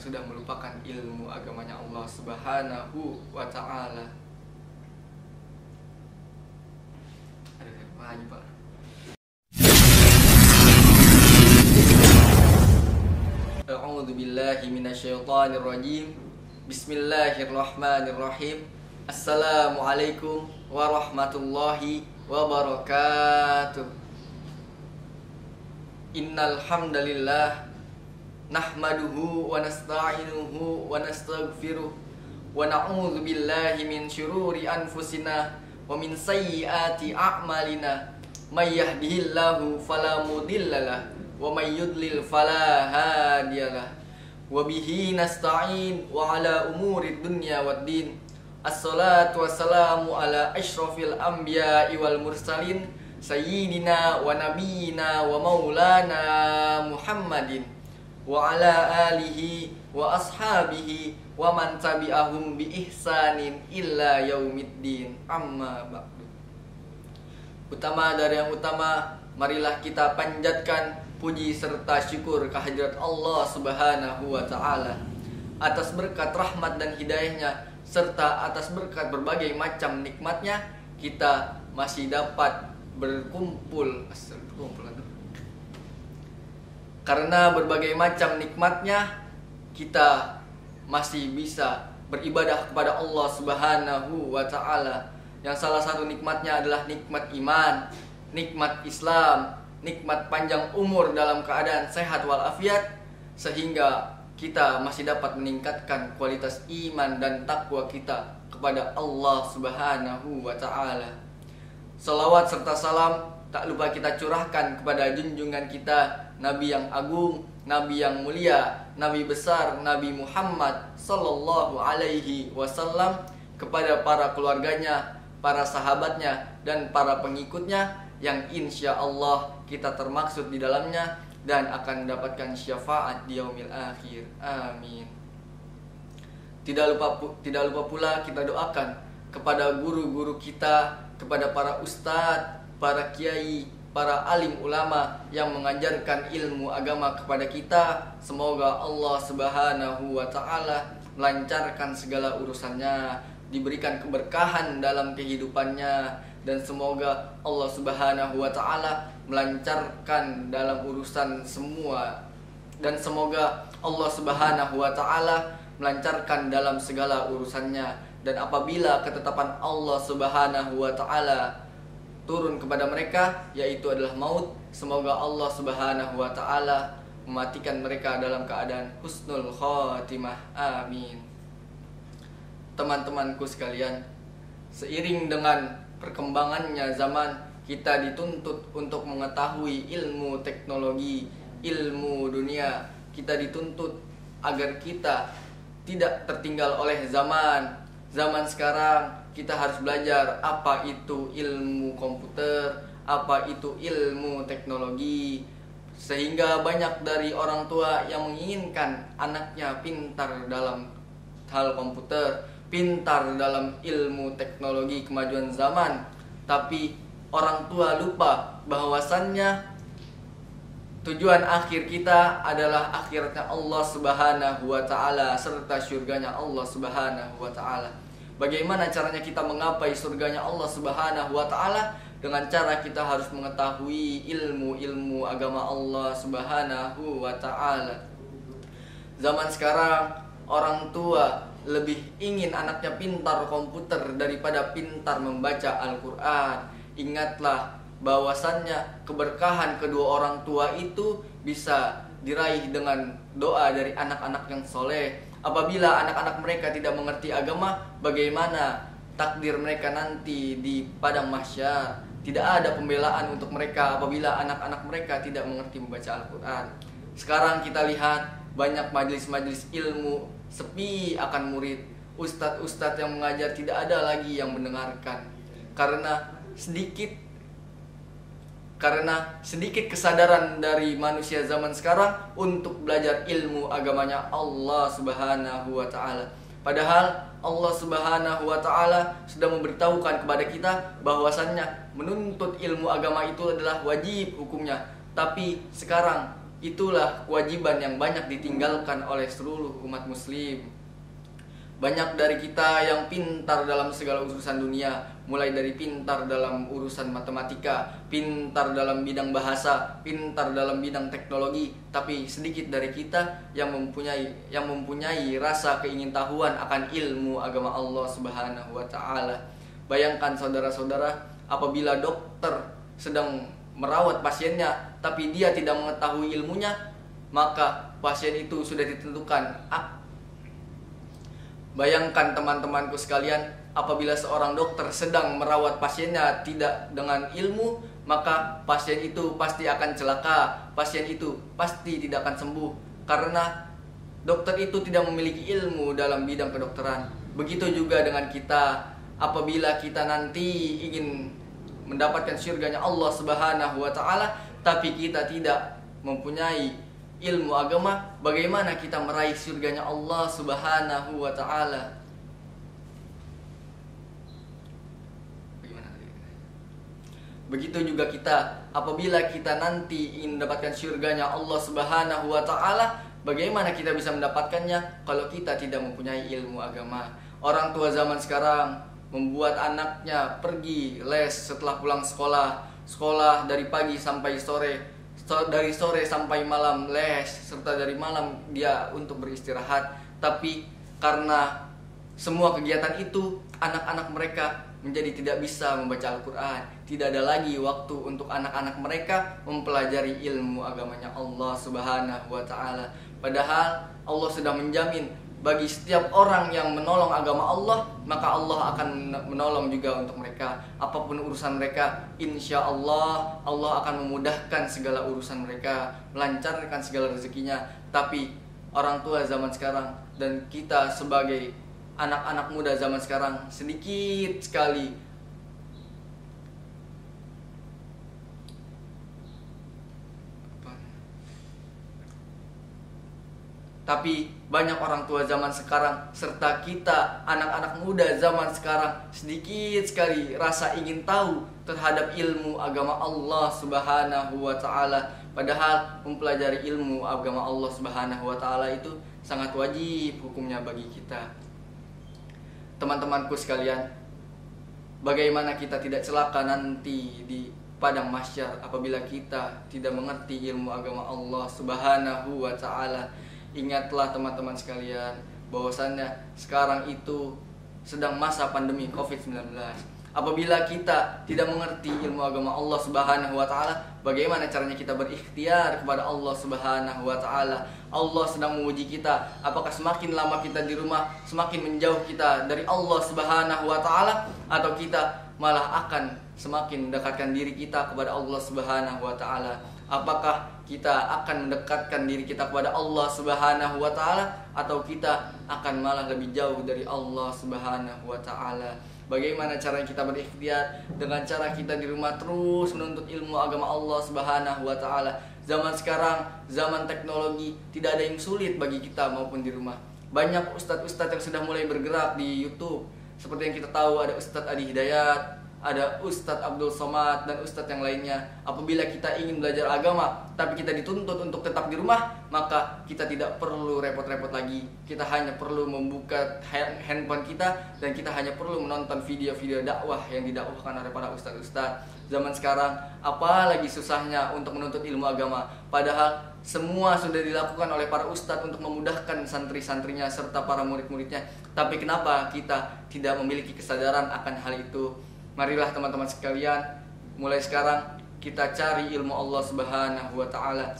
sudah melupakan ilmu agamanya Allah Subhanahu wa ta'ala. Aduh, lagi Pak. A'udzu billahi minasyaitonir rajim. Bismillahirrahmanirrahim. Assalamualaikum warahmatullahi wabarakatuh. Innal hamdalillah nahmaduhu wa nasta'inuhu wa nastaghfiruh wa na'udzu billahi min syururi anfusina wa min sayyiati a'malina. May yahdihillahu fala mudhillalah wa may yudlil fala hadiyalah. Wa bihi nasta'in wa ala umuri dunya waddin. Assalatu wassalamu ala asyrafil anbiya'i wal mursalin sayyidina wa nabiyina wa maulana Muhammadin wa ala alihi wa ashabihi wa man tabi'ahum bi ihsanin illa yaumiddin. Amma ba'du. Utama dari yang utama, marilah kita panjatkan puji serta syukur kehadirat Allah Subhanahu wa ta'ala atas berkat rahmat dan hidayahnya, serta atas berkat berbagai macam nikmatnya kita masih dapat berkumpul. Karena berbagai macam nikmatnya kita masih bisa beribadah kepada Allah Subhanahu wa ta'ala. Yang salah satu nikmatnya adalah nikmat iman, nikmat Islam, nikmat panjang umur dalam keadaan sehat walafiat, sehingga kita masih dapat meningkatkan kualitas iman dan takwa kita kepada Allah Subhanahu wa ta'ala. Salawat serta salam tak lupa kita curahkan kepada junjungan kita, Nabi yang agung, Nabi yang mulia, Nabi besar, Nabi Muhammad sallallahu alaihi wasallam, kepada para keluarganya, para sahabatnya, dan para pengikutnya yang insya Allah kita termaksud di dalamnya dan akan mendapatkan syafaat di yaumil akhir. Amin. Tidak lupa pula kita doakan kepada guru-guru kita, kepada para ustadz, para kiai, para alim ulama yang mengajarkan ilmu agama kepada kita. Semoga Allah Subhanahu wa ta'ala melancarkan segala urusannya, diberikan keberkahan dalam kehidupannya, dan semoga Allah Subhanahu wa ta'ala melancarkan dalam urusan semua, dan semoga Allah Subhanahu wa ta'ala melancarkan dalam segala urusannya. Dan apabila ketetapan Allah Subhanahu wa ta'ala turun kepada mereka, yaitu adalah maut, semoga Allah Subhanahu wa ta'ala mematikan mereka dalam keadaan husnul khatimah. Amin. Teman-temanku sekalian, seiring dengan perkembangannya zaman, kita dituntut untuk mengetahui ilmu teknologi, ilmu dunia. Kita dituntut agar kita tidak tertinggal oleh zaman. Zaman sekarang kita harus belajar apa itu ilmu komputer, apa itu ilmu teknologi, sehingga banyak dari orang tua yang menginginkan anaknya pintar dalam hal komputer, pintar dalam ilmu teknologi kemajuan zaman, tapi orang tua lupa bahwasannya tujuan akhir kita adalah akhiratnya Allah Subhanahu wa ta'ala serta surganya Allah Subhanahu wa ta'ala. Bagaimana caranya kita menggapai surganya Allah Subhanahu wa ta'ala? Dengan cara kita harus mengetahui ilmu-ilmu agama Allah Subhanahu wa ta'ala. Zaman sekarang orang tua lebih ingin anaknya pintar komputer daripada pintar membaca Al-Quran. Ingatlah bahwasannya keberkahan kedua orang tua itu bisa diraih dengan doa dari anak-anak yang soleh. Apabila anak-anak mereka tidak mengerti agama, bagaimana takdir mereka nanti di padang mahsyar? Tidak ada pembelaan untuk mereka apabila anak-anak mereka tidak mengerti membaca Al-Quran. Sekarang kita lihat banyak majelis-majelis ilmu sepi akan murid. Ustadz-ustadz yang mengajar tidak ada lagi yang mendengarkan. Karena sedikit kesadaran dari manusia zaman sekarang untuk belajar ilmu agamanya Allah Subhanahu wa ta'ala. Padahal Allah Subhanahu wa ta'ala sudah memberitahukan kepada kita bahwasannya menuntut ilmu agama itu adalah wajib hukumnya. Tapi sekarang itulah kewajiban yang banyak ditinggalkan oleh seluruh umat muslim. Banyak dari kita yang pintar dalam segala urusan dunia, mulai dari pintar dalam urusan matematika, pintar dalam bidang bahasa, pintar dalam bidang teknologi, tapi sedikit dari kita yang mempunyai rasa keingintahuan akan ilmu agama Allah Subhanahu wa taala. Bayangkan saudara-saudara, apabila dokter sedang merawat pasiennya tapi dia tidak mengetahui ilmunya, maka pasien itu sudah ditentukan. Bayangkan teman-temanku sekalian, apabila seorang dokter sedang merawat pasiennya tidak dengan ilmu, maka pasien itu pasti akan celaka, pasien itu pasti tidak akan sembuh, karena dokter itu tidak memiliki ilmu dalam bidang kedokteran. Begitu juga dengan kita, apabila kita nanti ingin mendapatkan surganya Allah Subhanahu wa taala, tapi kita tidak mempunyai ilmu agama, bagaimana kita meraih surganya Allah Subhanahu wa taala? Begitu juga kita, apabila kita nanti ingin mendapatkan surganya Allah Subhanahu wa taala, bagaimana kita bisa mendapatkannya kalau kita tidak mempunyai ilmu agama? Orang tua zaman sekarang membuat anaknya pergi les setelah pulang sekolah dari pagi sampai sore, dari sore sampai malam les, serta dari malam dia untuk beristirahat. Tapi karena semua kegiatan itu, anak-anak mereka menjadi tidak bisa membaca Al-Quran. Tidak ada lagi waktu untuk anak-anak mereka mempelajari ilmu agamanya Allah Subhanahu wa taala. Padahal Allah sudah menjamin bagi setiap orang yang menolong agama Allah, maka Allah akan menolong juga untuk mereka. Apapun urusan mereka, insya Allah akan memudahkan segala urusan mereka, melancarkan segala rezekinya. Tapi orang tua zaman sekarang dan kita sebagai anak-anak muda zaman sekarang sedikit sekali tapi banyak orang tua zaman sekarang serta kita anak-anak muda zaman sekarang sedikit sekali rasa ingin tahu terhadap ilmu agama Allah Subhanahu wa taala. Padahal mempelajari ilmu agama Allah Subhanahu wa taala itu sangat wajib hukumnya bagi kita. Teman-temanku sekalian, bagaimana kita tidak celaka nanti di padang mahsyar apabila kita tidak mengerti ilmu agama Allah Subhanahu wa taala. Ingatlah teman-teman sekalian, bahwasannya sekarang itu sedang masa pandemi COVID-19. Apabila kita tidak mengerti ilmu agama Allah Subhanahu wa taala, bagaimana caranya kita berikhtiar kepada Allah Subhanahu wa taala? Allah sedang menguji kita, apakah semakin lama kita di rumah, semakin menjauh kita dari Allah Subhanahu wa taala, atau kita malah akan semakin mendekatkan diri kita kepada Allah Subhanahu wa taala? Apakah kita akan mendekatkan diri kita kepada Allah Subhanahu wa taala, atau kita akan malah lebih jauh dari Allah Subhanahu wa taala? Bagaimana cara kita berikhtiar? Dengan cara kita di rumah terus menuntut ilmu agama Allah Subhanahu wa taala. Zaman sekarang, zaman teknologi, tidak ada yang sulit bagi kita maupun di rumah. Banyak ustadz-ustadz yang sudah mulai bergerak di YouTube. Seperti yang kita tahu, ada Ustadz Adi Hidayat, ada Ustadz Abdul Somad, dan Ustadz yang lainnya. Apabila kita ingin belajar agama tapi kita dituntut untuk tetap di rumah, maka kita tidak perlu repot-repot lagi. Kita hanya perlu membuka handphone kita, dan kita hanya perlu menonton video-video dakwah yang didakwahkan oleh para ustadz-ustadz. Zaman sekarang, apalagi susahnya untuk menuntut ilmu agama, padahal semua sudah dilakukan oleh para ustadz untuk memudahkan santri-santrinya serta para murid-muridnya. Tapi kenapa kita tidak memiliki kesadaran akan hal itu? Marilah teman-teman sekalian, mulai sekarang kita cari ilmu Allah Subhanahu wa taala.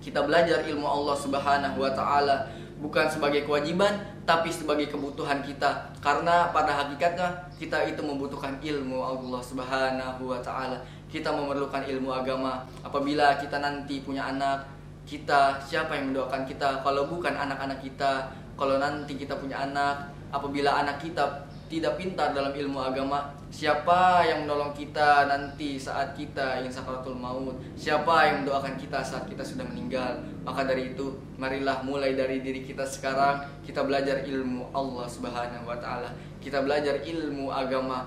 Kita belajar ilmu Allah Subhanahu wa taala bukan sebagai kewajiban, tapi sebagai kebutuhan kita. Karena pada hakikatnya kita itu membutuhkan ilmu Allah Subhanahu wa taala. Kita memerlukan ilmu agama. Apabila kita nanti punya anak, kita siapa yang mendoakan kita kalau bukan anak-anak kita? Kalau nanti kita punya anak, apabila anak kita tidak pintar dalam ilmu agama, siapa yang menolong kita nanti saat kita ingin sakaratul maut? Siapa yang mendoakan kita saat kita sudah meninggal? Maka dari itu, marilah mulai dari diri kita sekarang, kita belajar ilmu Allah Subhanahu wa taala. Kita belajar ilmu agama.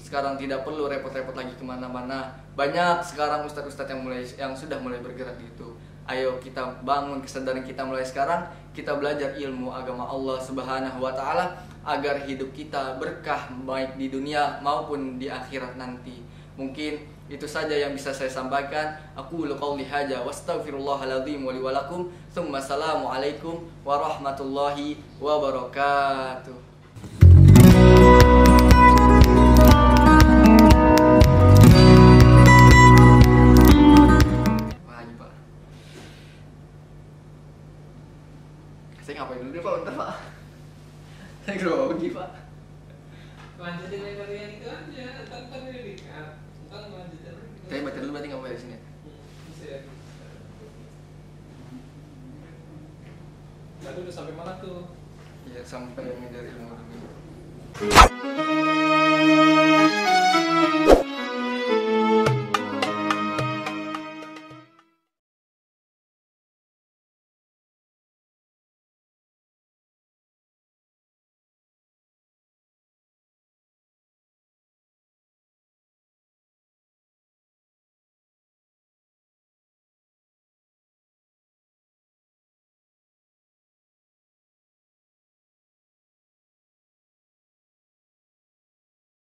Sekarang tidak perlu repot-repot lagi kemana-mana. Banyak sekarang ustadz-ustadz yang sudah mulai bergerak gitu. Ayo kita bangun kesadaran kita mulai sekarang. Kita belajar ilmu agama Allah Subhanahu wa taala agar hidup kita berkah baik di dunia maupun di akhirat nanti. Mungkin itu saja yang bisa saya sampaikan. Aku qouli hadza wastaghfirullahaladzim wa li wa lakum. Tsumma assalamualaikum warahmatullahi wabarakatuh. Saya ngapain dulu Pak? Bentar Pak. Saya grogi Pak. Lanjutin yang tadi yang itu aja. Ntar ini dikat. Ntar lanjutin. Saya baca dulu berarti nggak boleh di sini. Bisa ya. Tadi udah sampai mana tuh? Ya sampai yang dari ilmu dulu.